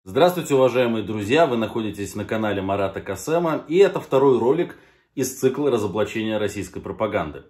Здравствуйте, уважаемые друзья! Вы находитесь на канале Марата Касема, и это второй ролик из цикла разоблачения российской пропаганды.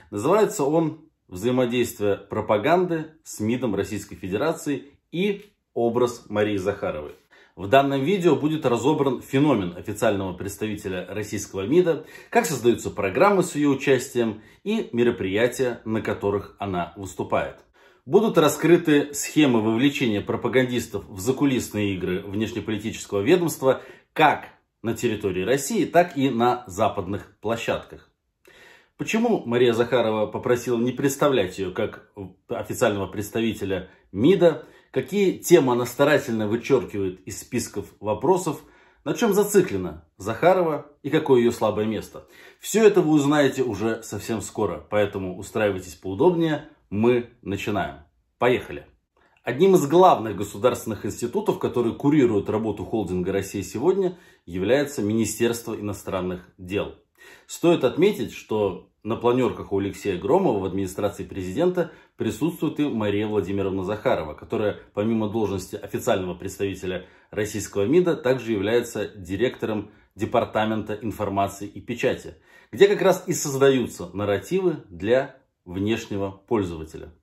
Называется он «Взаимодействие пропаганды с МИДом Российской Федерации и образ Марии Захаровой». В данном видео будет разобран феномен официального представителя российского МИДа, как создаются программы с ее участием и мероприятия, на которых она выступает. Будут раскрыты схемы вовлечения пропагандистов в закулисные игры внешнеполитического ведомства как на территории России, так и на западных площадках. Почему Мария Захарова попросила не представлять ее как официального представителя МИДа? Какие темы она старательно вычеркивает из списков вопросов? На чем зациклена Захарова и какое ее слабое место? Все это вы узнаете уже совсем скоро, поэтому устраивайтесь поудобнее. Мы начинаем. Поехали. Одним из главных государственных институтов, которые курируют работу холдинга «Россия сегодня», является Министерство иностранных дел. Стоит отметить, что на планерках у Алексея Громова в администрации президента присутствует и Мария Владимировна Захарова, которая помимо должности официального представителя российского МИДа также является директором Департамента информации и печати, где как раз и создаются нарративы для внешнего пользователя.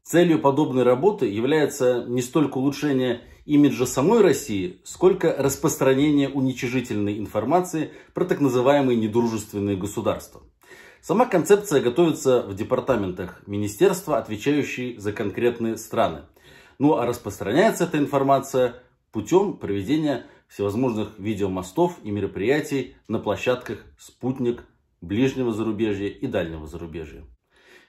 Целью подобной работы является не столько улучшение имиджа самой России, сколько распространение уничижительной информации про так называемые недружественные государства. Сама концепция готовится в департаментах министерства, отвечающие за конкретные страны. Ну а распространяется эта информация путем проведения всевозможных видеомостов и мероприятий на площадках «Спутник», ближнего зарубежья и дальнего зарубежья.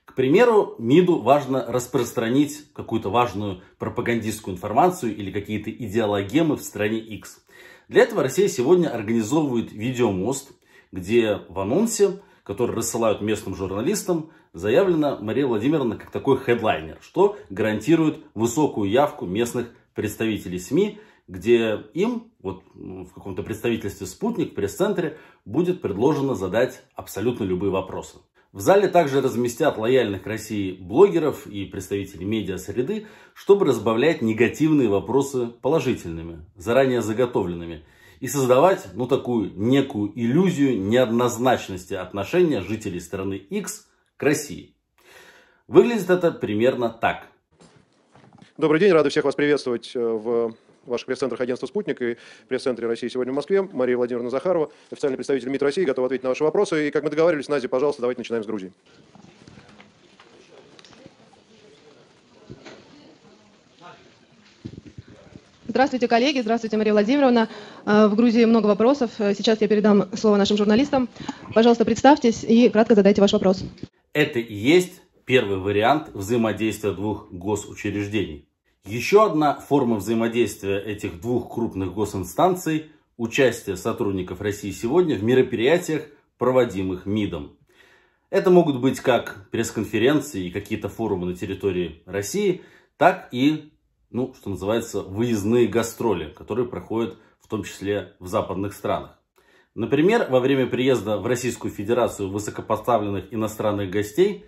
К примеру, МИДу важно распространить какую-то важную пропагандистскую информацию или какие-то идеологемы в стране X. Для этого Россия сегодня организовывает видеомост, где в анонсе, который рассылают местным журналистам, заявлена Мария Владимировна как такой хедлайнер, что гарантирует высокую явку местных представителей СМИ, где им, вот в каком-то представительстве «Спутник», в пресс-центре, будет предложено задать абсолютно любые вопросы. В зале также разместят лояльных России блогеров и представителей медиа-среды, чтобы разбавлять негативные вопросы положительными, заранее заготовленными, и создавать такую некую иллюзию неоднозначности отношения жителей страны X к России. Выглядит это примерно так. Добрый день, рады всех вас приветствовать в ваших пресс-центрах агентства «Спутник» и пресс-центре «России сегодня» в Москве. Мария Владимировна Захарова, официальный представитель МИД России, готова ответить на ваши вопросы. И, как мы договаривались, Надя, пожалуйста, давайте начинаем с Грузии. Здравствуйте, коллеги. Здравствуйте, Мария Владимировна. В Грузии много вопросов. Сейчас я передам слово нашим журналистам. Пожалуйста, представьтесь и кратко задайте ваш вопрос. Это и есть первый вариант взаимодействия двух госучреждений. Еще одна форма взаимодействия этих двух крупных госинстанций – участие сотрудников России сегодня в мероприятиях, проводимых МИДом. Это могут быть как пресс-конференции и какие-то форумы на территории России, так и, что называется, выездные гастроли, которые проходят в том числе в западных странах. Например, во время приезда в Российскую Федерацию высокопоставленных иностранных гостей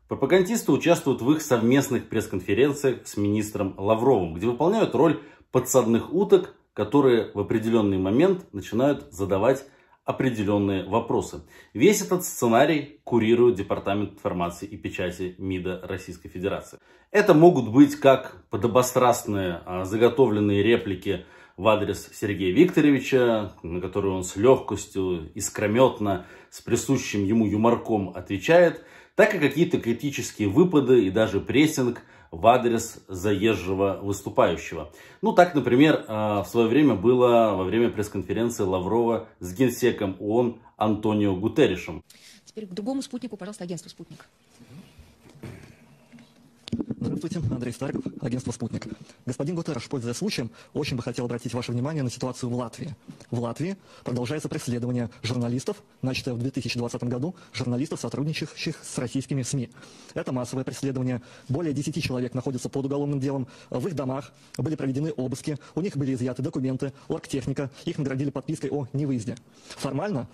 пропагандисты участвуют в их совместных пресс-конференциях с министром Лавровым, где выполняют роль подсадных уток, которые в определенный момент начинают задавать определенные вопросы. Весь этот сценарий курирует Департамент информации и печати МИДа Российской Федерации. Это могут быть как подобострастные заготовленные реплики в адрес Сергея Викторовича, на которые он с легкостью, искрометно, с присущим ему юморком отвечает, так и какие-то критические выпады и даже прессинг в адрес заезжего выступающего. Так, например, в свое время было во время пресс-конференции Лаврова с генсеком ООН Антонио Гутерришем. Теперь к другому спутнику, пожалуйста, агентство «Спутник». Здравствуйте, Андрей Стариков, агентство «Спутник». Господин Гутерриш, пользуясь случаем, очень бы хотел обратить ваше внимание на ситуацию в Латвии. В Латвии продолжается преследование журналистов, начатое в 2020 году, журналистов, сотрудничающих с российскими СМИ. Это массовое преследование. Более 10 человек находятся под уголовным делом. В их домах были проведены обыски, у них были изъяты документы, оргтехника, их наградили подпиской о невыезде. Формально,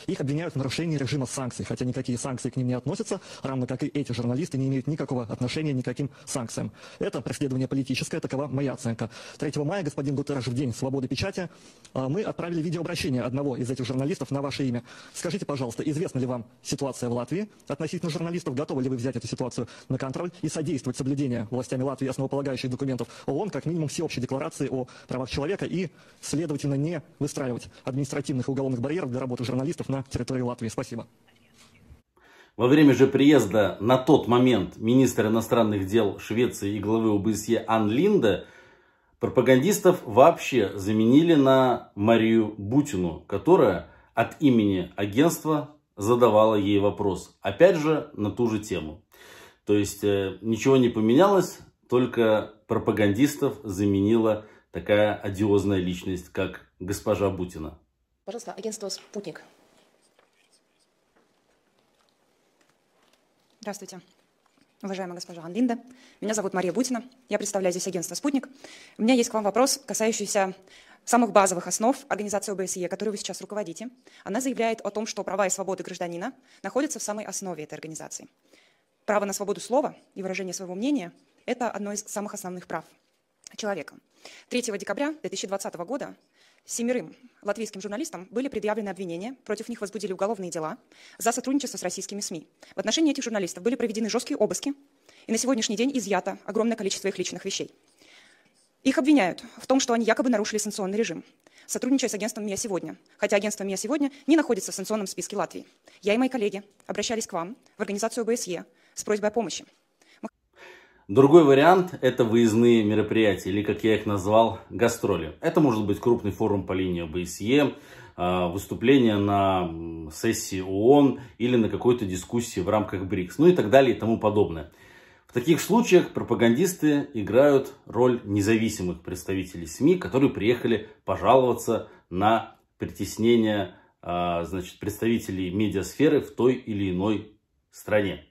их обвиняют в нарушении режима санкций, хотя никакие санкции к ним не относятся, равно как и эти журналисты не имеют никакого отношения, никаких никаким санкциям. Это преследование политическое, такова моя оценка. 3 мая, господин Гутерреш, в День свободы печати, мы отправили видеообращение одного из этих журналистов на ваше имя. Скажите, пожалуйста, известна ли вам ситуация в Латвии относительно журналистов? Готовы ли вы взять эту ситуацию на контроль и содействовать соблюдению властями Латвии основополагающих документов ООН, как минимум всеобщей декларации о правах человека, и, следовательно, не выстраивать административных и уголовных барьеров для работы журналистов на территории Латвии? Спасибо. Во время же приезда на тот момент министра иностранных дел Швеции и главы ОБСЕ Анн Линде пропагандистов вообще заменили на Марию Бутину, которая от имени агентства задавала ей вопрос. Опять же, на ту же тему. То есть ничего не поменялось, только пропагандистов заменила такая одиозная личность, как госпожа Бутина. Пожалуйста, агентство «Спутник». Здравствуйте, уважаемая госпожа Анн Линде. Меня зовут Мария Бутина. Я представляю здесь агентство «Спутник». У меня есть к вам вопрос, касающийся самых базовых основ организации ОБСЕ, которую вы сейчас руководите. Она заявляет о том, что права и свободы гражданина находятся в самой основе этой организации. Право на свободу слова и выражение своего мнения – это одно из самых основных прав человека. 3 декабря 2020 года 7 латвийским журналистам были предъявлены обвинения, против них возбудили уголовные дела за сотрудничество с российскими СМИ. В отношении этих журналистов были проведены жесткие обыски, и на сегодняшний день изъято огромное количество их личных вещей. Их обвиняют в том, что они якобы нарушили санкционный режим, сотрудничая с агентством МИА сегодня, хотя агентство МИА сегодня не находится в санкционном списке Латвии. Я и мои коллеги обращались к вам в организацию ОБСЕ с просьбой о помощи. Другой вариант – это выездные мероприятия, или, как я их назвал, гастроли. Это может быть крупный форум по линии ОБСЕ, выступление на сессии ООН или на какой-то дискуссии в рамках БРИКС, ну и так далее и тому подобное. В таких случаях пропагандисты играют роль независимых представителей СМИ, которые приехали пожаловаться на притеснение представителей медиасферы в той или иной стране.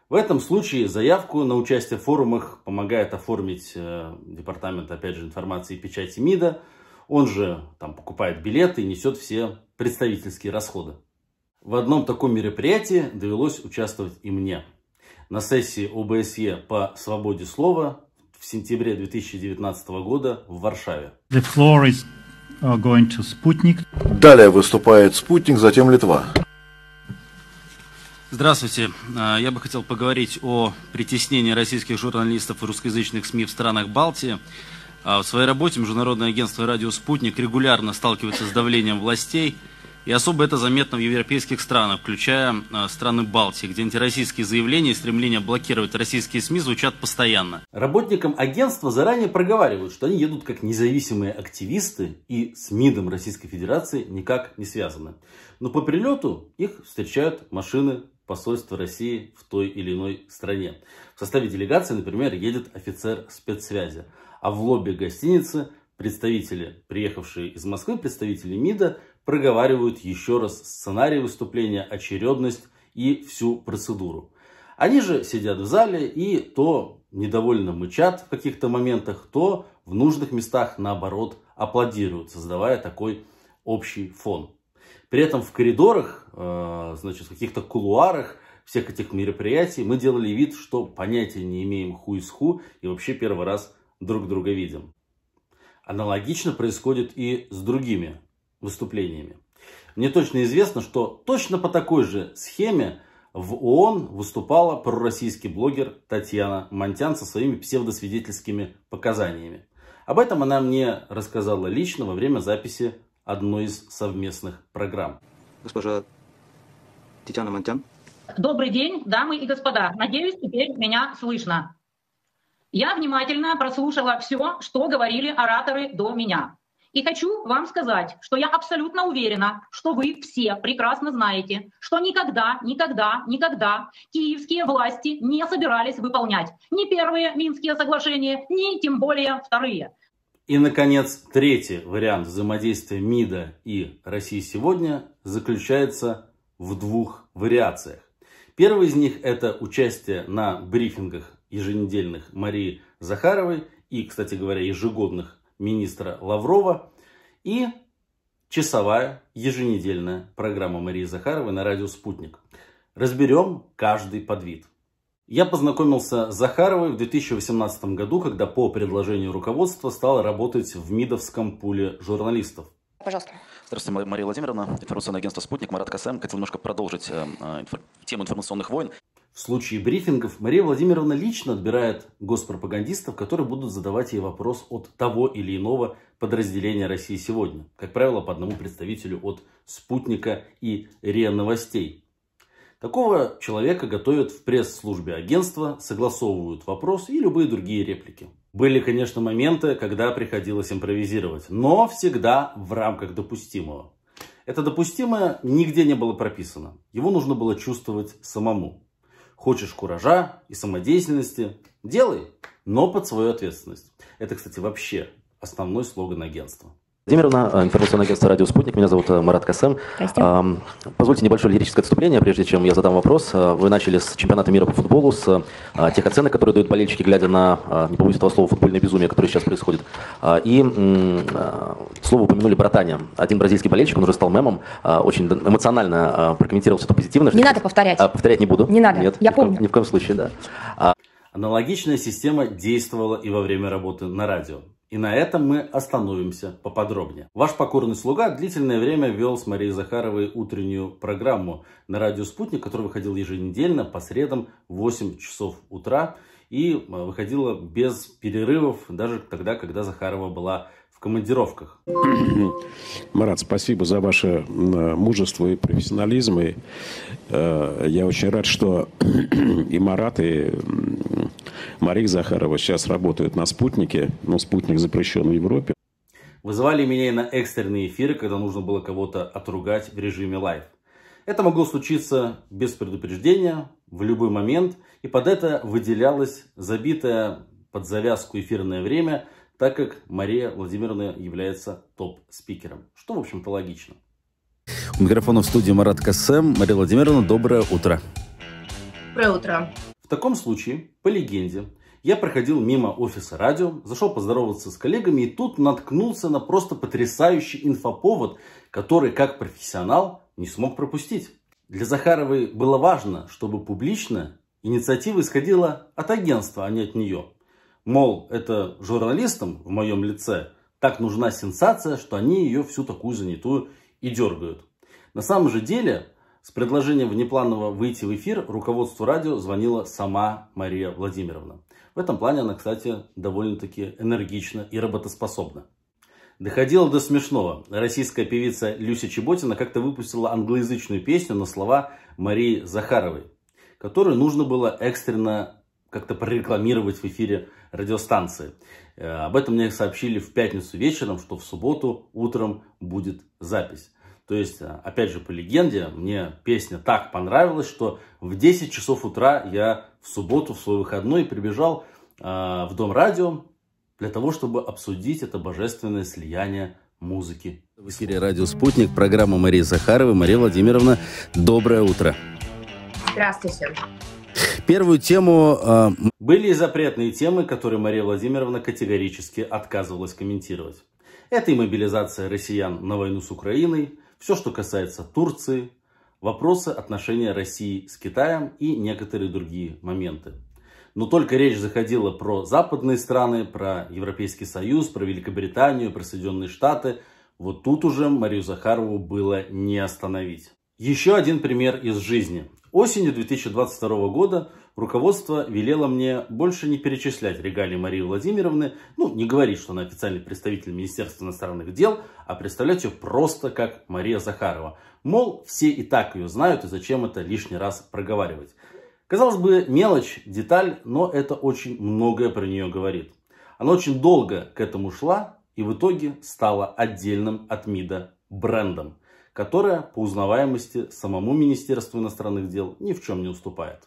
В этом случае заявку на участие в форумах помогает оформить департамент, опять же, информации и печати МИДа. Он же там покупает билеты и несет все представительские расходы. В одном таком мероприятии довелось участвовать и мне. На сессии ОБСЕ по свободе слова в сентябре 2019 года в Варшаве. The floor is going to Sputnik. Далее выступает «Спутник», затем Литва. Здравствуйте. Я бы хотел поговорить о притеснении российских журналистов и русскоязычных СМИ в странах Балтии. В своей работе Международное агентство «Радио Спутник» регулярно сталкивается с давлением властей. И особо это заметно в европейских странах, включая страны Балтии, где антироссийские заявления и стремления блокировать российские СМИ звучат постоянно. Работникам агентства заранее проговаривают, что они едут как независимые активисты и с МИДом Российской Федерации никак не связаны. Но по прилету их встречают машины посольства России в той или иной стране. В составе делегации, например, едет офицер спецсвязи. А в лобби гостиницы представители, приехавшие из Москвы, представители МИДа, проговаривают еще раз сценарий выступления, очередность и всю процедуру. Они же сидят в зале и то недовольно мычат в каких-то моментах, то в нужных местах, наоборот, аплодируют, создавая такой общий фон. При этом в коридорах, в каких-то кулуарах всех этих мероприятий мы делали вид, что понятия не имеем who is who и вообще первый раз друг друга видим. Аналогично происходит и с другими выступлениями. Мне точно известно, что точно по такой же схеме в ООН выступала пророссийский блогер Татьяна Монтян со своими псевдосвидетельскими показаниями. Об этом она мне рассказала лично во время записи одной из совместных программ. Госпожа Татьяна Монтян. Добрый день, дамы и господа. Надеюсь, теперь меня слышно. Я внимательно прослушала все, что говорили ораторы до меня. И хочу вам сказать, что я абсолютно уверена, что вы все прекрасно знаете, что никогда киевские власти не собирались выполнять ни первые Минские соглашения, ни тем более вторые. И, наконец, третий вариант взаимодействия МИДа и России сегодня заключается в двух вариациях. Первый из них – это участие на брифингах еженедельных Марии Захаровой и, кстати говоря, ежегодных министра Лаврова и часовая еженедельная программа Марии Захаровой на радио «Спутник». Разберем каждый подвид. Я познакомился с Захаровой в 2018 году, когда по предложению руководства стал работать в МИДовском пуле журналистов. Пожалуйста. Здравствуйте, Мария Владимировна. Информационное агентство «Спутник», Марат Касем. Хотел немножко продолжить тему информационных войн. В случае брифингов Мария Владимировна лично отбирает госпропагандистов, которые будут задавать ей вопрос от того или иного подразделения России сегодня. Как правило, по одному представителю от «Спутника» и РИА Новостей. Такого человека готовят в пресс-службе агентства, согласовывают вопрос и любые другие реплики. Были, конечно, моменты, когда приходилось импровизировать, но всегда в рамках допустимого. Это допустимое нигде не было прописано. Его нужно было чувствовать самому. Хочешь куража и самодеятельности – делай, но под свою ответственность. Это, кстати, вообще основной слоган агентства. Владимировна, информационное агентство «Радио Спутник». Меня зовут Марат Касем. Позвольте небольшое лирическое отступление, прежде чем я задам вопрос. Вы начали с чемпионата мира по футболу, с тех оценок, которые дают болельщики, глядя на, не побоюсь этого слова, футбольное безумие, которое сейчас происходит. И слово упомянули братания. Один бразильский болельщик, он уже стал мемом, очень эмоционально прокомментировал все это позитивно. Не надо повторять. Повторять не буду. Не надо, Нет, я помню. Ни в коем случае, да. Аналогичная система действовала и во время работы на радио. И на этом мы остановимся поподробнее. Ваш покорный слуга длительное время вел с Марией Захаровой утреннюю программу на радио «Спутник», которая выходила еженедельно по средам в 8 часов утра. И выходила без перерывов, даже тогда, когда Захарова была в командировках. Марат, спасибо за ваше мужество и профессионализм. И, я очень рад, что и Марат, и Мария Захарова сейчас работают на «Спутнике». Но «Спутник» запрещен в Европе. Вызывали меня и на экстренные эфиры, когда нужно было кого-то отругать в режиме лайв. Это могло случиться без предупреждения, в любой момент. И под это выделялось забитое под завязку эфирное время, так как Мария Владимировна является топ-спикером. Что, в общем-то, логично. У микрофона в студии Марат Касем. Мария Владимировна, доброе утро. Доброе утро. В таком случае, по легенде, я проходил мимо офиса радио, зашел поздороваться с коллегами и тут наткнулся на просто потрясающий инфоповод, который, как профессионал, не смог пропустить. Для Захаровой было важно, чтобы публично инициатива исходила от агентства, а не от нее. Мол, это журналистам в моем лице так нужна сенсация, что они ее всю такую занятую и дергают. На самом же деле, с предложением внепланово выйти в эфир руководству радио звонила сама Мария Владимировна. В этом плане она, кстати, довольно-таки энергична и работоспособна. Доходило до смешного. Российская певица Люся Чеботина как-то выпустила англоязычную песню на слова Марии Захаровой, которую нужно было экстренно как-то прорекламировать в эфире радиостанции. Об этом мне сообщили в пятницу вечером, что в субботу утром будет запись. То есть, опять же, по легенде, мне песня так понравилась, что в 10 часов утра я в субботу, в свой выходной, прибежал в Дом радио для того, чтобы обсудить это божественное слияние музыки. В эфире «Радио Спутник», программа Марии Захаровой. Мария Владимировна, доброе утро. Здравствуйте. Первую тему... Были и запретные темы, которые Мария Владимировна категорически отказывалась комментировать. Это и мобилизация россиян на войну с Украиной, все, что касается Турции, вопросы отношения России с Китаем и некоторые другие моменты. Но только речь заходила про западные страны, про Европейский Союз, про Великобританию, про Соединенные Штаты. Вот тут уже Марию Захарову было не остановить. Еще один пример из жизни. Осенью 2022 года руководство велело мне больше не перечислять регалии Марии Владимировны, не говорить, что она официальный представитель Министерства иностранных дел, а представлять ее просто как Мария Захарова. Мол, все и так ее знают, и зачем это лишний раз проговаривать. Казалось бы, мелочь, деталь, но это очень многое про нее говорит. Она очень долго к этому шла и в итоге стала отдельным от МИДа брендом, которая по узнаваемости самому Министерству иностранных дел ни в чем не уступает.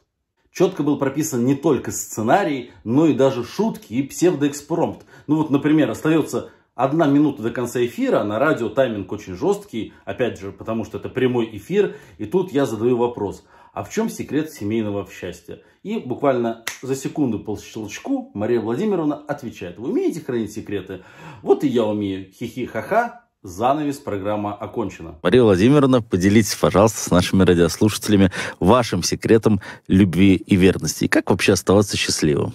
Четко был прописан не только сценарий, но и даже шутки и псевдоэкспромт. Например, остается 1 минута до конца эфира, на радио тайминг очень жесткий, опять же, потому что это прямой эфир, и тут я задаю вопрос: а в чем секрет семейного счастья? И буквально за секунду по щелчку Мария Владимировна отвечает: вы умеете хранить секреты? Вот и я умею. Хихи-ха-ха. Занавес, программа окончена. Мария Владимировна, поделитесь, пожалуйста, с нашими радиослушателями вашим секретом любви и верности. И как вообще оставаться счастливым?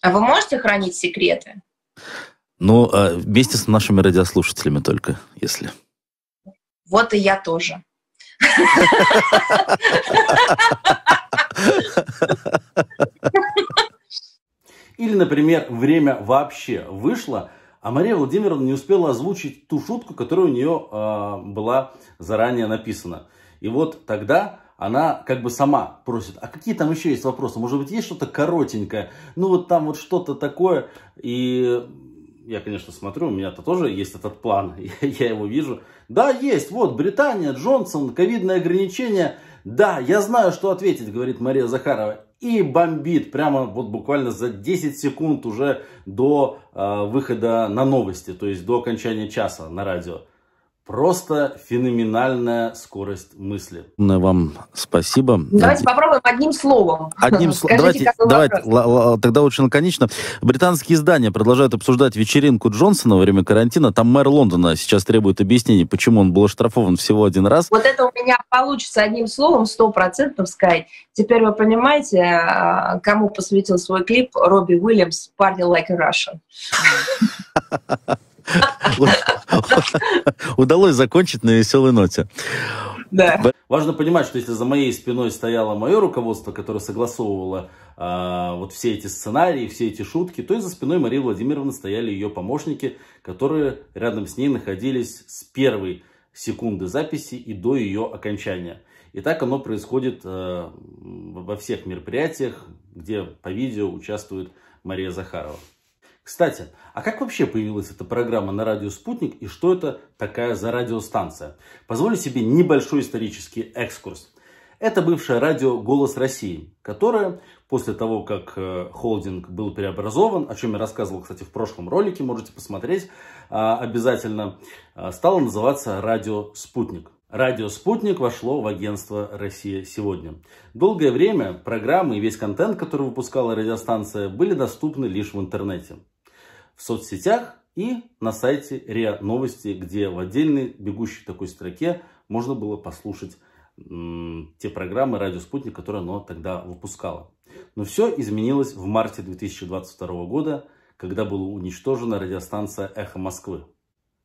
А вы можете хранить секреты? Ну, вместе с нашими радиослушателями только, если. Вот и я тоже. Или, например, время вообще вышло, а Мария Владимировна не успела озвучить ту шутку, которая у нее была заранее написана. И вот тогда она как бы сама просит: а какие там еще есть вопросы? Может быть, есть что-то коротенькое? Ну вот там вот что-то такое. И я, конечно, смотрю, у меня-то тоже есть этот план, я его вижу. Да, есть, вот, Британия, Джонсон, ковидные ограничения. Да, я знаю, что ответить, говорит Мария Захарова. И бомбит прямо вот буквально за 10 секунд уже до выхода на новости, то есть до окончания часа на радио. Просто феноменальная скорость мысли. Вам спасибо. Давайте попробуем одним словом. Одним словом. Давайте, тогда очень лаконично. Британские издания продолжают обсуждать вечеринку Джонсона во время карантина. Там мэр Лондона сейчас требует объяснений, почему он был оштрафован всего один раз. Вот это у меня получится одним словом 100% сказать. Теперь вы понимаете, кому посвятил свой клип Робби Уильямс «Party Like a Russian». Удалось закончить на веселой ноте. Да. Важно понимать, что если за моей спиной стояло мое руководство, которое согласовывало вот все эти сценарии, все эти шутки, то и за спиной Марии Владимировны стояли ее помощники, которые рядом с ней находились с первой секунды записи и до ее окончания. И так оно происходит во всех мероприятиях, где по видео участвует Мария Захарова. Кстати, а как вообще появилась эта программа на радио «Спутник» и что это такая за радиостанция? Позволю себе небольшой исторический экскурс. Это бывшее радио «Голос России», которое после того, как холдинг был преобразован, о чем я рассказывал, кстати, в прошлом ролике, можете посмотреть обязательно, стало называться «Радио Спутник». Радио «Спутник» вошло в агентство «Россия сегодня». Долгое время программы и весь контент, который выпускала радиостанция, были доступны лишь в интернете, в соцсетях и на сайте РИА Новости, где в отдельной бегущей такой строке можно было послушать те программы «Радио Спутник», которые оно тогда выпускало. Но все изменилось в марте 2022 года, когда была уничтожена радиостанция «Эхо Москвы».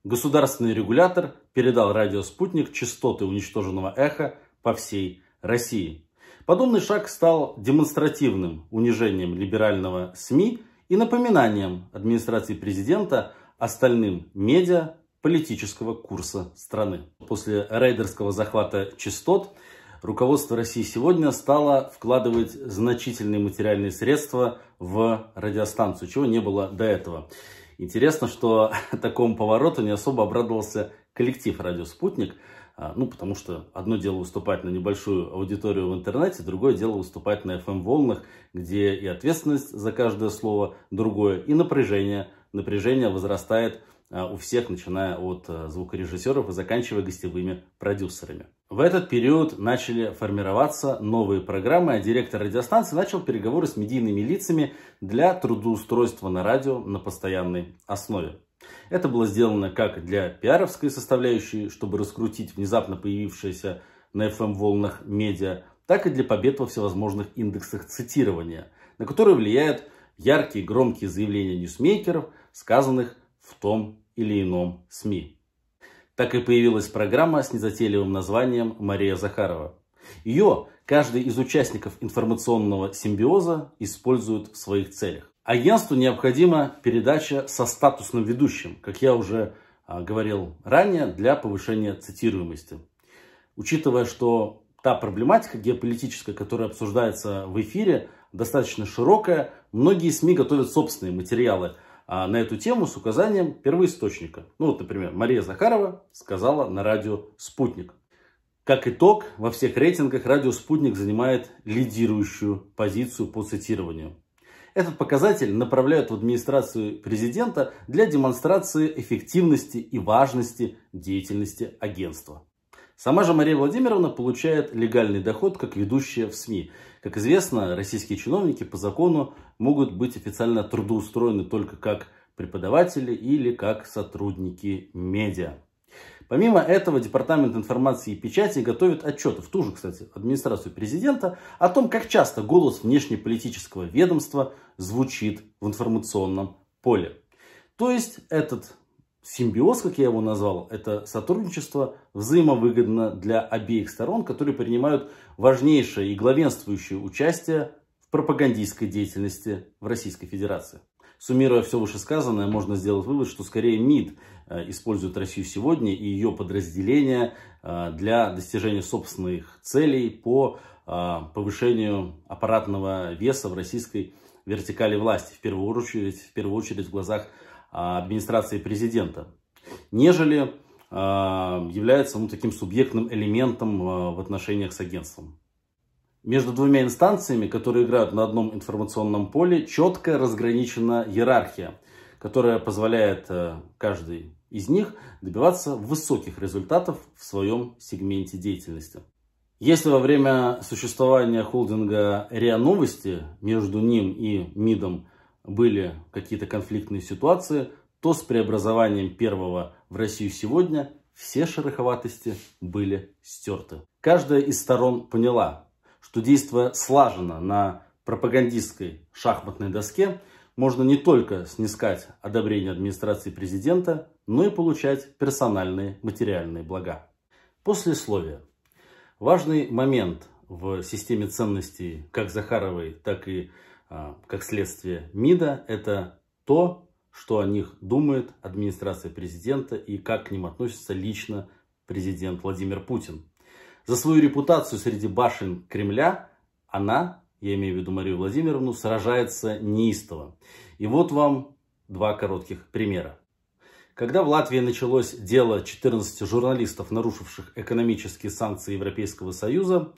Государственный регулятор передал радио «Спутник» частоты уничтоженного эхо по всей России. Подобный шаг стал демонстративным унижением либерального СМИ и напоминанием администрации президента остальным медиа политического курса страны. После рейдерского захвата частот руководство России сегодня стало вкладывать значительные материальные средства в радиостанцию, чего не было до этого. Интересно, что такому повороту не особо обрадовался коллектив «Радио Спутник», ну, потому что одно дело выступать на небольшую аудиторию в интернете, другое дело выступать на FM-волнах, где и ответственность за каждое слово другое, и напряжение. Напряжение возрастает у всех, начиная от звукорежиссеров и заканчивая гостевыми продюсерами. В этот период начали формироваться новые программы, а директор радиостанции начал переговоры с медийными лицами для трудоустройства на радио на постоянной основе. Это было сделано как для пиаровской составляющей, чтобы раскрутить внезапно появившееся на FM-волнах медиа, так и для побед во всевозможных индексах цитирования, на которые влияют яркие громкие заявления ньюсмейкеров, сказанных в том или ином СМИ. Так и появилась программа с незатейливым названием «Мария Захарова». Ее каждый из участников информационного симбиоза использует в своих целях. Агентству необходима передача со статусным ведущим, как я уже говорил ранее, для повышения цитируемости. Учитывая, что та проблематика геополитическая, которая обсуждается в эфире, достаточно широкая, многие СМИ готовят собственные материалы на эту тему с указанием первоисточника. Ну вот, например, Мария Захарова сказала на радио «Спутник». Как итог, во всех рейтингах радио «Спутник» занимает лидирующую позицию по цитированию. Этот показатель направляют в администрацию президента для демонстрации эффективности и важности деятельности агентства. Сама же Мария Владимировна получает легальный доход как ведущая в СМИ. Как известно, российские чиновники по закону могут быть официально трудоустроены только как преподаватели или как сотрудники медиа. Помимо этого, Департамент информации и печати готовит отчеты в ту же, кстати, администрацию президента о том, как часто голос внешнеполитического ведомства звучит в информационном поле. То есть этот симбиоз, как я его назвал, это сотрудничество взаимовыгодно для обеих сторон, которые принимают важнейшее и главенствующее участие в пропагандистской деятельности в Российской Федерации. Суммируя все вышесказанное, можно сделать вывод, что скорее МИД использует Россию сегодня и ее подразделения для достижения собственных целей по повышению аппаратного веса в российской вертикали власти, в первую очередь в глазах администрации президента, нежели является таким субъектным элементом в отношениях с агентством. Между двумя инстанциями, которые играют на одном информационном поле, четко разграничена иерархия, которая позволяет каждой из них добиваться высоких результатов в своем сегменте деятельности. Если во время существования холдинга РИА Новости между ним и МИДом были какие-то конфликтные ситуации, то с преобразованием первого в Россию сегодня все шероховатости были стерты. Каждая из сторон поняла, что, действуя слаженно на пропагандистской шахматной доске, можно не только снискать одобрение администрации президента, но и получать персональные материальные блага. Послесловие. Важный момент в системе ценностей как Захаровой, так и, как следствие, МИДа – это то, что о них думает администрация президента и как к ним относится лично президент Владимир Путин. За свою репутацию среди башен Кремля она, я имею в виду Марию Владимировну, сражается неистово. И вот вам два коротких примера. Когда в Латвии началось дело 14 журналистов, нарушивших экономические санкции Европейского Союза,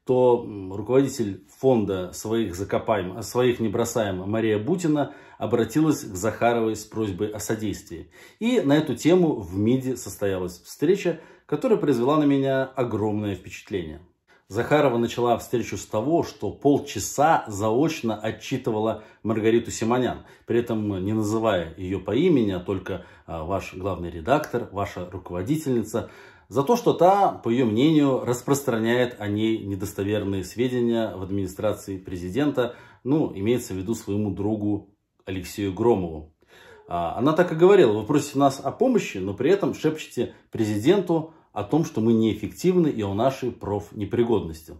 то руководитель фонда «Своих не бросаем» Мария Бутина обратилась к Захаровой с просьбой о содействии. И на эту тему в МИДе состоялась встреча, которая произвела на меня огромное впечатление. Захарова начала встречу с того, что полчаса заочно отчитывала Маргариту Симонян, при этом не называя ее по имени, а только ваш главный редактор, ваша руководительница, за то, что та, по ее мнению, распространяет о ней недостоверные сведения в администрации президента, имеется в виду своему другу Алексею Громову. Она так и говорила: вы просите нас о помощи, но при этом шепчете президенту о том, что мы неэффективны и о нашей профнепригодности.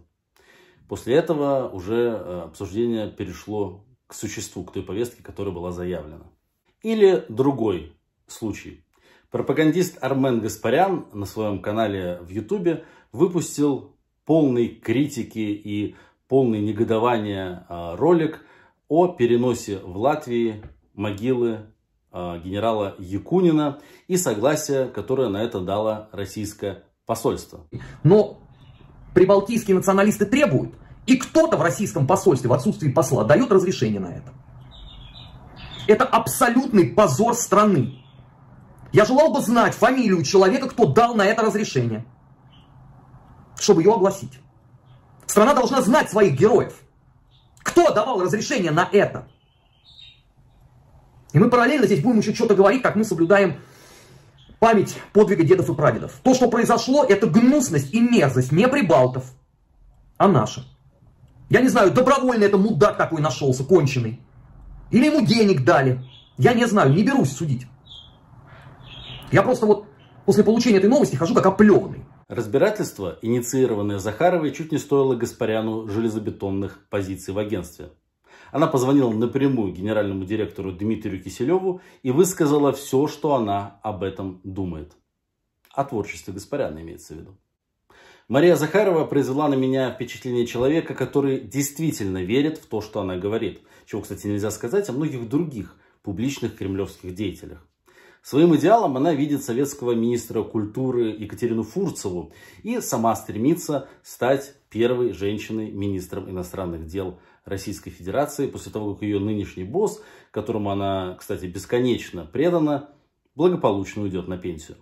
После этого уже обсуждение перешло к существу, к той повестке, которая была заявлена. Или другой случай. Пропагандист Армен Гаспарян на своем канале в Ютубе выпустил полный критики и полный негодования ролик о переносе в Латвии могилы генерала Якунина и согласие, которое на это дало российское посольство. Но прибалтийские националисты требуют, и кто-то в российском посольстве в отсутствии посла дает разрешение на это. Это абсолютный позор страны. Я желал бы знать фамилию человека, кто дал на это разрешение, чтобы ее огласить. Страна должна знать своих героев. Кто давал разрешение на это? И мы параллельно здесь будем еще что-то говорить, как мы соблюдаем память подвига дедов и прадедов. То, что произошло, это гнусность и мерзость не прибалтов, а наша. Я не знаю, добровольно это мудак такой нашелся, конченый. Или ему денег дали. Я не знаю, не берусь судить. Я просто после получения этой новости хожу как оплеванный. Разбирательство, инициированное Захаровой, чуть не стоило Гаспаряну железобетонных позиций в агентстве. Она позвонила напрямую генеральному директору Дмитрию Киселеву и высказала все, что она об этом думает. О творчестве Гаспаряна имеется в виду. Мария Захарова произвела на меня впечатление человека, который действительно верит в то, что она говорит. Чего, кстати, нельзя сказать о многих других публичных кремлевских деятелях. Своим идеалом она видит советского министра культуры Екатерину Фурцеву и сама стремится стать первой женщиной-министром иностранных дел Российской Федерации после того, как ее нынешний босс, которому она, кстати, бесконечно предана, благополучно уйдет на пенсию.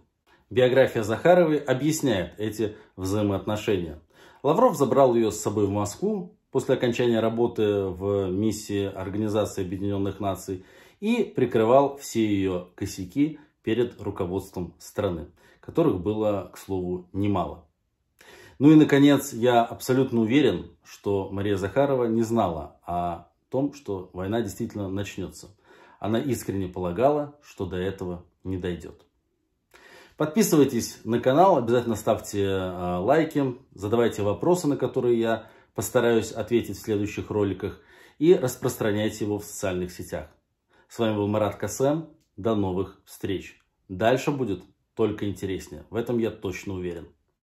Биография Захаровой объясняет эти взаимоотношения. Лавров забрал ее с собой в Москву после окончания работы в миссии Организации Объединенных Наций и прикрывал все ее косяки перед руководством страны, которых было, к слову, немало. Ну и, наконец, я абсолютно уверен, что Мария Захарова не знала о том, что война действительно начнется. Она искренне полагала, что до этого не дойдет. Подписывайтесь на канал, обязательно ставьте лайки, задавайте вопросы, на которые я постараюсь ответить в следующих роликах, и распространяйте его в социальных сетях. С вами был Марат Касем. До новых встреч. Дальше будет только интереснее. В этом я точно уверен.